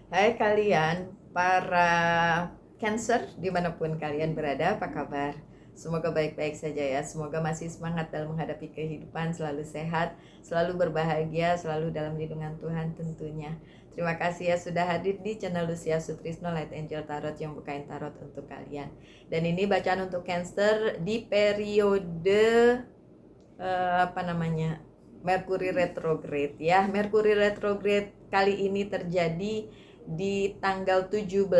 Hai kalian, para Cancer, dimanapun kalian berada, apa kabar? Semoga baik-baik saja ya, semoga masih semangat dalam menghadapi kehidupan, selalu sehat, selalu berbahagia, selalu dalam lindungan Tuhan tentunya. Terima kasih ya sudah hadir di channel Lucia Sutrisno Light Angel Tarot yang bukain tarot untuk kalian. Dan ini bacaan untuk Cancer di periode apa namanya, Mercury retrograde ya. Mercury retrograde kali ini terjadi di tanggal 17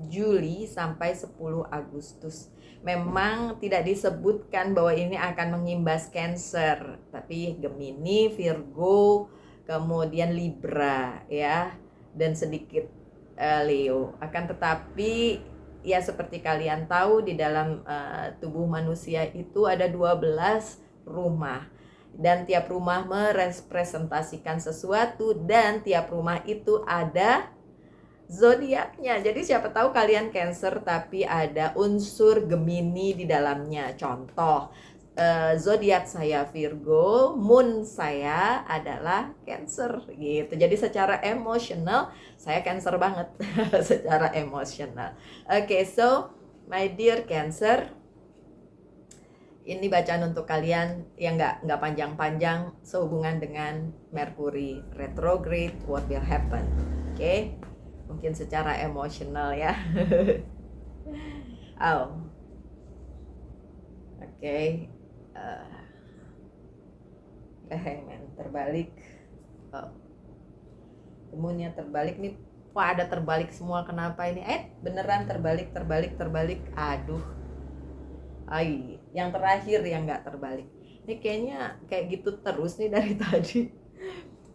Juli sampai 10 Agustus. Memang tidak disebutkan bahwa ini akan mengimbas Cancer, tapi Gemini, Virgo, kemudian Libra ya, dan sedikit Leo. Akan tetapi ya seperti kalian tahu di dalam tubuh manusia itu ada 12 rumah, dan tiap rumah merepresentasikan sesuatu, dan tiap rumah itu ada zodiaknya. Jadi siapa tahu kalian Cancer tapi ada unsur Gemini di dalamnya. Contoh, zodiak saya Virgo, moon saya adalah Cancer gitu. Jadi secara emosional saya Cancer banget secara emosional. Oke, so my dear Cancer, ini bacaan untuk kalian yang nggak panjang-panjang sehubungan dengan Mercury retrograde, what will happen. Oke, mungkin secara emosional ya. Oh, oke. Hangman terbalik. Oh, kemudian terbalik nih. Wah, ada terbalik semua, kenapa ini? Beneran terbalik. Aduh. Yang terakhir yang nggak terbalik. Ini kayaknya kayak gitu terus nih dari tadi.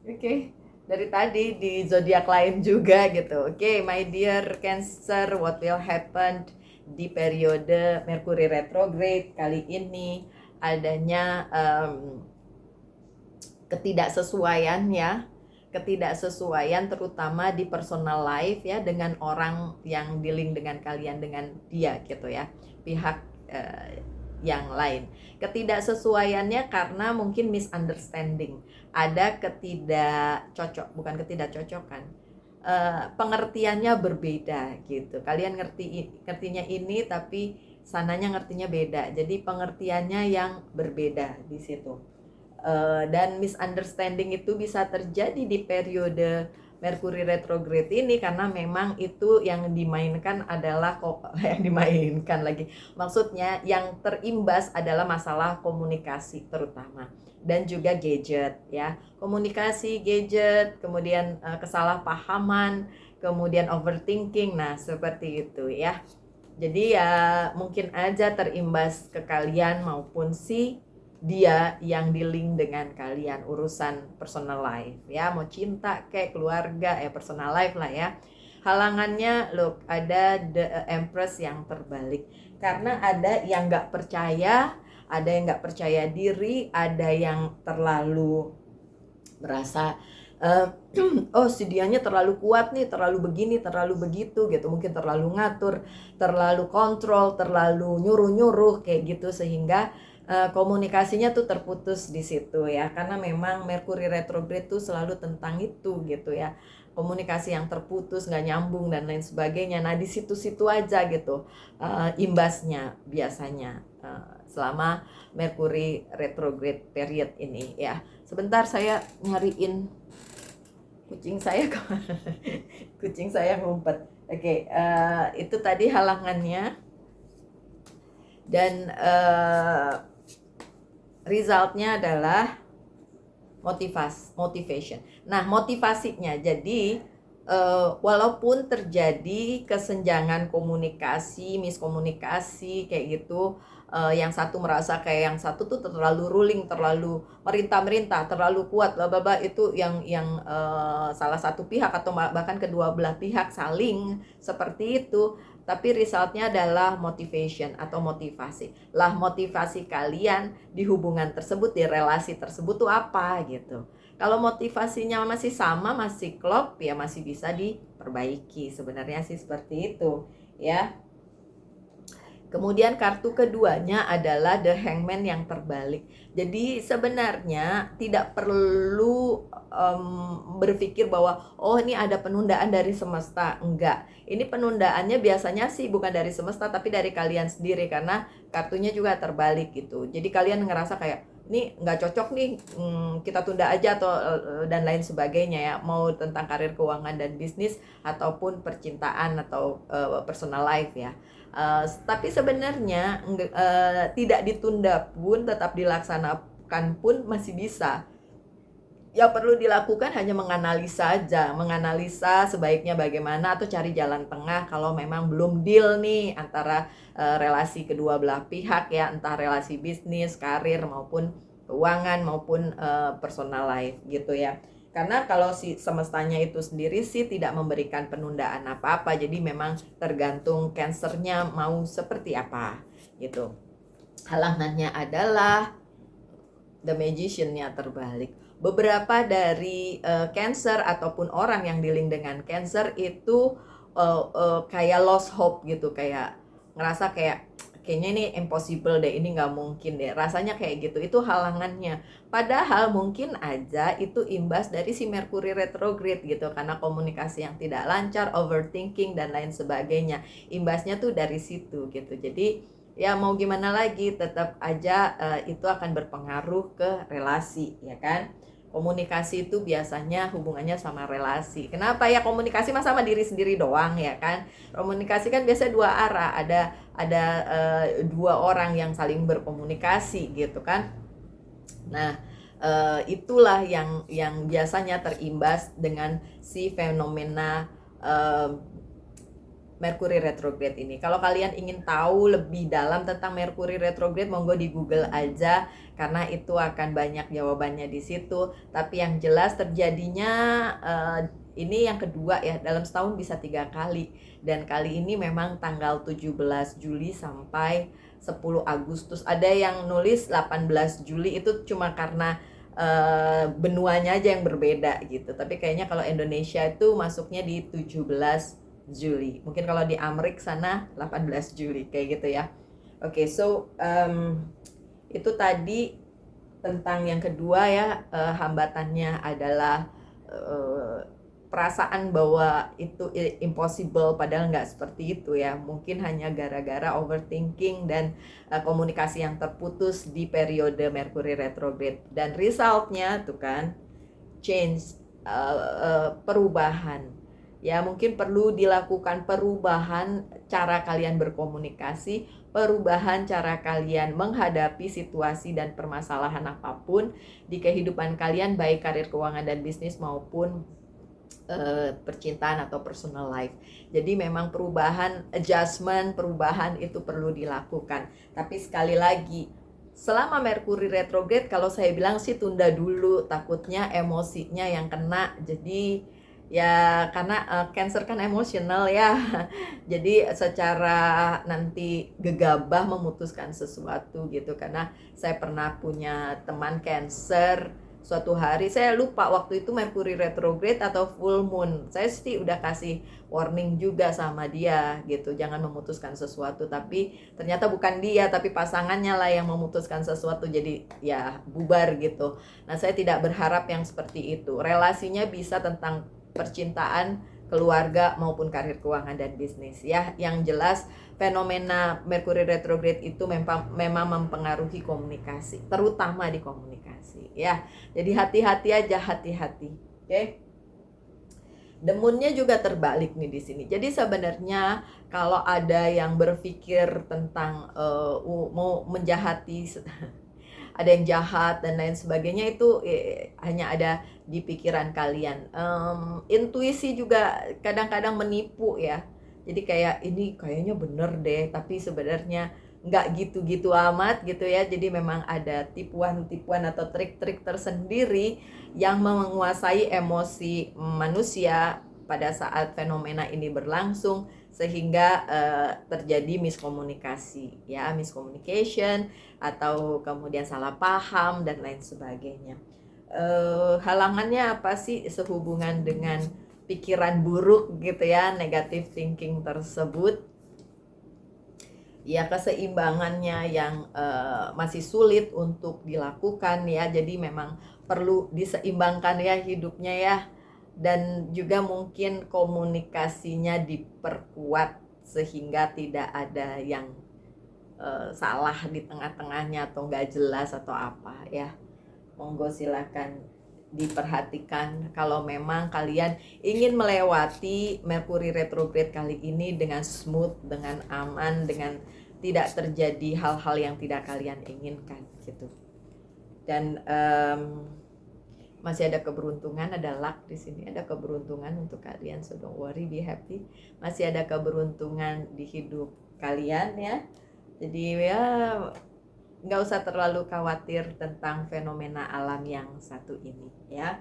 Oke, dari tadi di zodiak lain juga gitu. Oke, my dear Cancer, what will happen di periode Mercury retrograde kali ini? Adanya ketidaksesuaian ya, ketidaksesuaian terutama di personal life ya, dengan orang yang dealing dengan kalian, dengan dia gitu ya, pihak yang lain. Ketidaksesuaiannya karena mungkin misunderstanding, ada bukan ketidakcocokan, pengertiannya berbeda gitu. Kalian ngertinya ini tapi sananya ngertinya beda, jadi pengertiannya yang berbeda di situ. Dan misunderstanding itu bisa terjadi di periode Mercury retrograde ini karena memang itu yang dimainkan adalah yang dimainkan lagi. Maksudnya yang terimbas adalah masalah komunikasi terutama, dan juga gadget ya. Komunikasi, gadget, kemudian kesalahpahaman, kemudian overthinking. Nah, seperti itu ya. Jadi ya mungkin aja terimbas ke kalian maupun si dia yang dealing dengan kalian, urusan personal life ya, mau cinta kayak keluarga ya, personal life lah ya. Halangannya look, ada the Empress yang terbalik karena ada yang nggak percaya, ada yang nggak percaya diri, ada yang terlalu merasa oh si dianya terlalu kuat nih, terlalu begini, terlalu begitu gitu, mungkin terlalu ngatur, terlalu kontrol, terlalu nyuruh-nyuruh kayak gitu, sehingga komunikasinya tuh terputus di situ ya, karena memang Mercury retrograde tuh selalu tentang itu gitu ya, komunikasi yang terputus, nggak nyambung dan lain sebagainya. Nah di situ-situ aja gitu imbasnya biasanya selama Mercury retrograde period ini ya. Sebentar saya nyariin kucing saya kemana. Kucing saya ngumpet. Oke, itu tadi halangannya. Dan resultnya adalah motivation. Nah, motivasinya jadi walaupun terjadi kesenjangan komunikasi, miskomunikasi kayak gitu, yang satu merasa kayak yang satu tuh terlalu ruling, terlalu merintah, terlalu kuat, bla itu yang salah satu pihak atau bahkan kedua belah pihak saling seperti itu. Tapi resultnya adalah motivation atau motivasi. Lah motivasi kalian di hubungan tersebut, di relasi tersebut tuh apa gitu. Kalau motivasinya masih sama, masih klop, ya masih bisa diperbaiki. Sebenarnya sih seperti itu ya. Kemudian kartu keduanya adalah The Hangman yang terbalik. Jadi sebenarnya tidak perlu berpikir bahwa oh ini ada penundaan dari semesta. Enggak. Ini penundaannya biasanya sih bukan dari semesta tapi dari kalian sendiri karena kartunya juga terbalik gitu. Jadi kalian ngerasa kayak ini nggak cocok nih, kita tunda aja atau dan lain sebagainya ya. Mau tentang karir keuangan dan bisnis ataupun percintaan atau personal life ya. Tapi sebenarnya tidak ditunda pun tetap dilaksanakan pun masih bisa. Yang perlu dilakukan hanya menganalisa aja, menganalisa sebaiknya bagaimana atau cari jalan tengah kalau memang belum deal nih antara relasi kedua belah pihak ya, entah relasi bisnis, karir maupun keuangan maupun personal life gitu ya. Karena kalau si semestanya itu sendiri sih tidak memberikan penundaan apa-apa, jadi memang tergantung Cancernya mau seperti apa gitu. Halangannya adalah The Magician-nya terbalik. Beberapa dari Cancer ataupun orang yang dealing dengan Cancer itu kayak lost hope gitu, kayak ngerasa kayak kayaknya ini impossible deh, ini nggak mungkin deh, rasanya kayak gitu. Itu halangannya. Padahal mungkin aja itu imbas dari si Mercury retrograde gitu, karena komunikasi yang tidak lancar, overthinking dan lain sebagainya. Imbasnya tuh dari situ gitu. Jadi ya mau gimana lagi, tetap aja itu akan berpengaruh ke relasi ya kan. Komunikasi itu biasanya hubungannya sama relasi. Kenapa ya komunikasi masa sama diri sendiri doang ya kan? Komunikasi kan biasa dua arah, ada dua orang yang saling berkomunikasi gitu kan. Nah, itulah yang biasanya terimbas dengan si fenomena Mercury retrograde ini. Kalau kalian ingin tahu lebih dalam tentang Mercury retrograde, monggo di Google aja karena itu akan banyak jawabannya di situ. Tapi yang jelas terjadinya ini yang kedua ya, dalam setahun bisa 3 kali. Dan kali ini memang tanggal 17 Juli sampai 10 Agustus. Ada yang nulis 18 Juli itu cuma karena benuanya aja yang berbeda gitu. Tapi kayaknya kalau Indonesia itu masuknya di 17 Juli. Mungkin kalau di Amerika sana 18 Juli kayak gitu ya. Oke, so itu tadi tentang yang kedua ya, hambatannya adalah perasaan bahwa itu impossible, padahal nggak seperti itu ya. Mungkin hanya gara-gara overthinking dan komunikasi yang terputus di periode Mercury retrograde. Dan resultnya tuh kan change, perubahan. Ya mungkin perlu dilakukan perubahan cara kalian berkomunikasi, perubahan cara kalian menghadapi situasi dan permasalahan apapun di kehidupan kalian, baik karir keuangan dan bisnis maupun percintaan atau personal life. Jadi memang perubahan, adjustment, perubahan itu perlu dilakukan. Tapi sekali lagi, selama Mercury retrograde kalau saya bilang sih tunda dulu, takutnya emosinya yang kena. Jadi ya karena Cancer kan emosional ya. Jadi secara nanti gegabah memutuskan sesuatu gitu. Karena saya pernah punya teman Cancer, suatu hari saya lupa waktu itu Mercury retrograde atau full moon. Saya sih udah kasih warning juga sama dia gitu, jangan memutuskan sesuatu, tapi ternyata bukan dia tapi pasangannya lah yang memutuskan sesuatu, jadi ya bubar gitu. Nah, saya tidak berharap yang seperti itu. Relasinya bisa tentang percintaan, keluarga maupun karir keuangan dan bisnis ya. Yang jelas fenomena Mercury retrograde itu memang mempengaruhi komunikasi, terutama di komunikasi ya. Jadi hati-hati aja, hati-hati. Oke. The Moon-nya juga terbalik nih di sini. Jadi sebenarnya kalau ada yang berpikir tentang mau menjahati ada yang jahat dan lain sebagainya, itu hanya ada di pikiran kalian. Intuisi juga kadang-kadang menipu ya. Jadi kayak ini kayaknya bener deh, tapi sebenarnya nggak gitu-gitu amat gitu ya. Jadi memang ada tipuan-tipuan atau trik-trik tersendiri yang menguasai emosi manusia pada saat fenomena ini berlangsung, sehingga terjadi miskomunikasi ya, miscommunication atau kemudian salah paham dan lain sebagainya. Halangannya apa sih sehubungan dengan pikiran buruk gitu ya, negative thinking tersebut? ya keseimbangannya yang masih sulit untuk dilakukan ya. Jadi memang perlu diseimbangkan ya hidupnya ya. Dan juga mungkin komunikasinya diperkuat sehingga tidak ada yang salah di tengah-tengahnya atau nggak jelas atau apa ya. Monggo silakan diperhatikan kalau memang kalian ingin melewati Merkuri retrograde kali ini dengan smooth, dengan aman, dengan tidak terjadi hal-hal yang tidak kalian inginkan gitu. Dan masih ada keberuntungan, ada luck di sini, ada keberuntungan untuk kalian, so don't worry, be happy. Masih ada keberuntungan di hidup kalian ya. Jadi ya nggak usah terlalu khawatir tentang fenomena alam yang satu ini ya.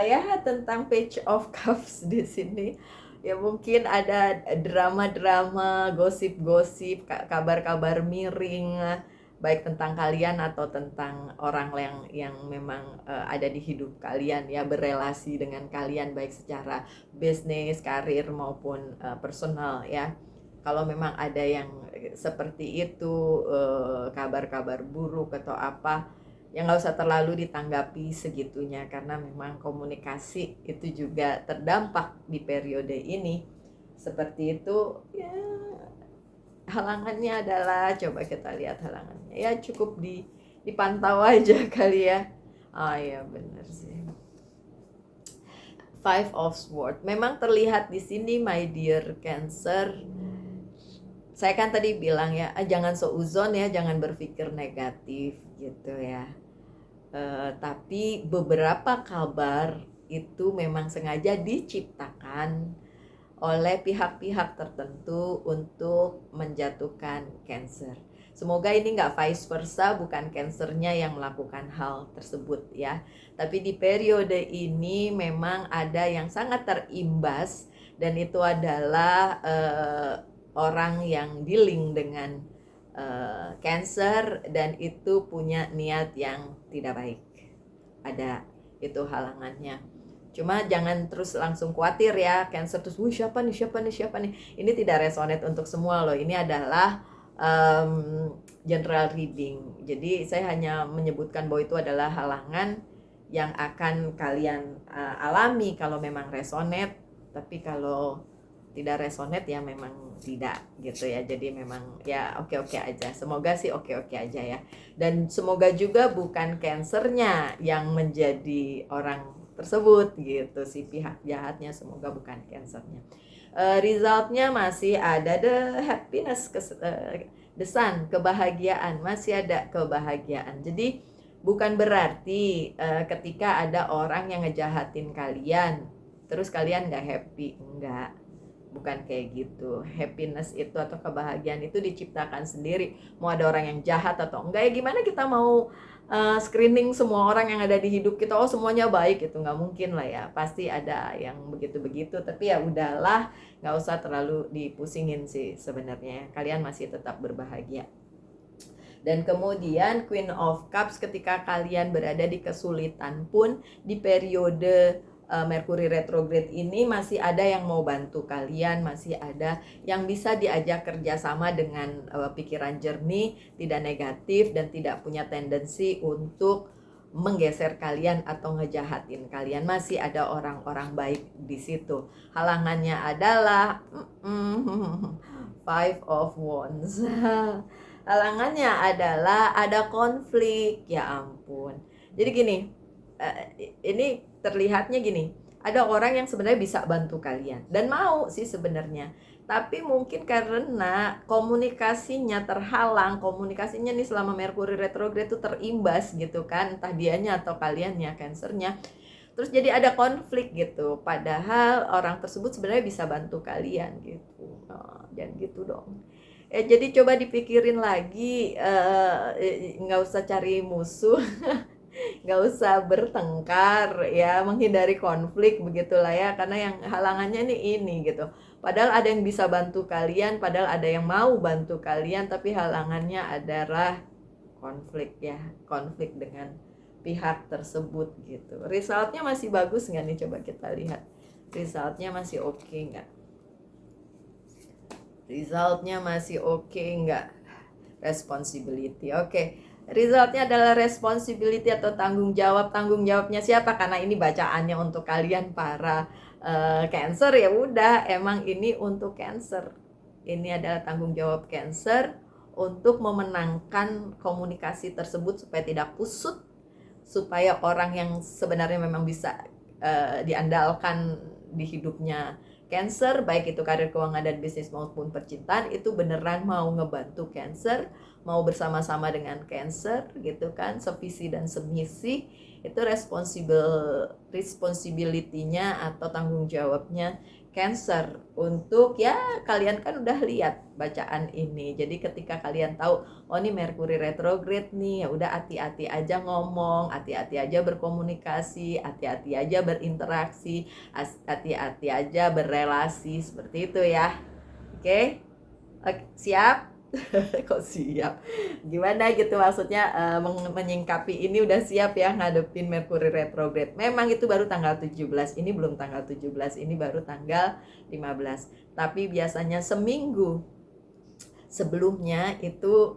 Ya tentang Page of Cups di sini ya, mungkin ada drama-drama, gosip-gosip, kabar-kabar miring, baik tentang kalian atau tentang orang yang memang ada di hidup kalian ya, berelasi dengan kalian baik secara bisnis, karir maupun personal ya. Kalau memang ada yang seperti itu, kabar-kabar buruk atau apa, ya nggak usah terlalu ditanggapi segitunya, karena memang komunikasi itu juga terdampak di periode ini. Seperti itu ya. Halangannya adalah, coba kita lihat halangannya ya, cukup dipantau aja kali ya. Ya benar sih. Five of Swords memang terlihat di sini, my dear Cancer. Saya kan tadi bilang ya, jangan seuzon ya, jangan berpikir negatif gitu ya. Tapi beberapa kabar itu memang sengaja diciptakan oleh pihak-pihak tertentu untuk menjatuhkan Cancer. Semoga ini nggak vice versa, bukan Cancernya yang melakukan hal tersebut ya. Tapi di periode ini memang ada yang sangat terimbas, dan itu adalah orang yang dealing dengan Cancer dan itu punya niat yang tidak baik. Ada itu halangannya. Cuma jangan terus langsung khawatir ya Cancer, terus siapa nih. Ini tidak resonate untuk semua loh. Ini adalah general reading. Jadi saya hanya menyebutkan bahwa itu adalah halangan yang akan kalian alami kalau memang resonate. Tapi kalau tidak resonate ya memang tidak gitu ya. Jadi memang ya oke-oke aja. Semoga sih oke-oke aja ya. Dan semoga juga bukan Cancernya yang menjadi orang tersebut gitu, si pihak jahatnya, semoga bukan Cancernya. Resultnya masih ada the happiness, the sun, kebahagiaan, masih ada kebahagiaan. Jadi bukan berarti ketika ada orang yang ngejahatin kalian terus kalian nggak happy, enggak. Bukan kayak gitu. Happiness itu atau kebahagiaan itu diciptakan sendiri. Mau ada orang yang jahat atau enggak ya gimana kita mau screening semua orang yang ada di hidup kita, oh semuanya baik, itu nggak mungkin lah ya. Pasti ada yang begitu-begitu, tapi ya udahlah, nggak usah terlalu dipusingin sih sebenarnya. Kalian masih tetap berbahagia. Dan kemudian Queen of Cups, ketika kalian berada di kesulitan pun di periode Merkuri retrograde ini masih ada yang mau bantu kalian, masih ada yang bisa diajak kerjasama dengan pikiran jernih, tidak negatif dan tidak punya tendensi untuk menggeser kalian atau ngejahatin kalian. Masih ada orang-orang baik di situ. Halangannya adalah Five of Wands. Halangannya adalah ada konflik, ya ampun. Jadi gini, ini terlihatnya gini, ada orang yang sebenarnya bisa bantu kalian dan mau sih sebenarnya, tapi mungkin karena komunikasinya terhalang, komunikasinya nih selama Merkuri retrograde itu terimbas gitu kan, entah dianya atau kaliannya, Cancernya. Terus jadi ada konflik gitu, padahal orang tersebut sebenarnya bisa bantu kalian gitu. Jangan gitu dong. Jadi coba dipikirin lagi, nggak usah cari musuh. Nggak usah bertengkar ya, menghindari konflik begitulah ya, karena yang halangannya ini gitu. Padahal ada yang bisa bantu kalian, padahal ada yang mau bantu kalian, tapi halangannya adalah konflik ya, konflik dengan pihak tersebut gitu. Resultnya masih bagus nggak nih, coba kita lihat resultnya masih oke nggak. Resultnya masih oke nggak? Responsibility. Oke. Resultnya adalah responsibility atau tanggung jawab. Tanggung jawabnya siapa? Karena ini bacaannya untuk kalian para Cancer, ya udah, emang ini untuk Cancer. Ini adalah tanggung jawab Cancer untuk memenangkan komunikasi tersebut supaya tidak kusut, supaya orang yang sebenarnya memang bisa diandalkan di hidupnya Cancer, baik itu karir, keuangan, dan bisnis maupun percintaan, itu beneran mau ngebantu Cancer, mau bersama-sama dengan Cancer gitu kan, sevisi dan semisi. Itu responsibility-nya atau tanggung jawabnya Cancer untuk, ya kalian kan udah lihat bacaan ini. Jadi ketika kalian tahu, oh ini Merkuri retrograde nih, ya udah hati-hati aja ngomong, hati-hati aja berkomunikasi, hati-hati aja berinteraksi, hati-hati aja berrelasi, seperti itu ya. Oke? Siap? Kok siap? Gimana gitu maksudnya, menyingkapi ini, udah siap ya ngadepin Merkuri retrograde? Memang itu baru tanggal 17, ini belum tanggal 17, ini baru tanggal 15. Tapi biasanya seminggu sebelumnya itu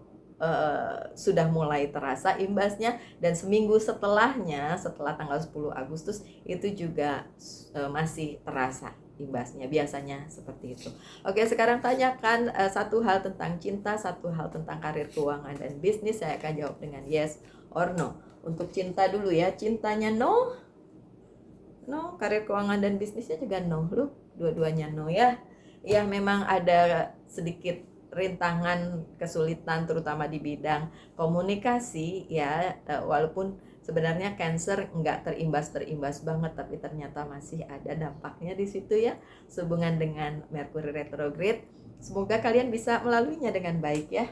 sudah mulai terasa imbasnya, dan seminggu setelahnya, setelah tanggal 10 Agustus itu juga masih terasa imbasnya, biasanya seperti itu. Oke, sekarang tanyakan satu hal tentang cinta, satu hal tentang karir, keuangan, dan bisnis. Saya akan jawab dengan yes or no. Untuk cinta dulu ya, cintanya no, karir, keuangan, dan bisnisnya juga no. Lu dua-duanya no ya. Ya memang ada sedikit rintangan, kesulitan terutama di bidang komunikasi ya, walaupun sebenarnya Cancer nggak terimbas banget, tapi ternyata masih ada dampaknya di situ ya, sehubungan dengan Merkuri retrograde. Semoga kalian bisa melaluinya dengan baik ya.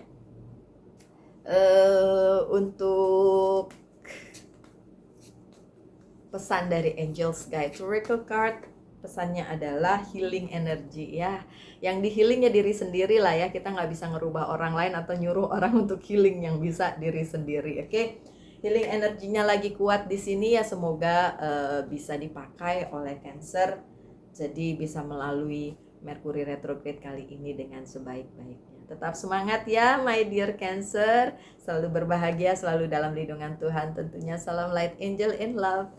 Untuk pesan dari Angels Guide Oracle Card, pesannya adalah healing energy ya. Yang di healing ya diri sendiri lah ya. Kita nggak bisa ngerubah orang lain atau nyuruh orang untuk healing, yang bisa diri sendiri. Oke, healing energinya lagi kuat di sini ya. Semoga bisa dipakai oleh Cancer, jadi bisa melalui Merkuri retrograde kali ini dengan sebaik-baiknya. Tetap semangat ya my dear Cancer, selalu berbahagia, selalu dalam lindungan Tuhan tentunya. Salam Light Angel in Love.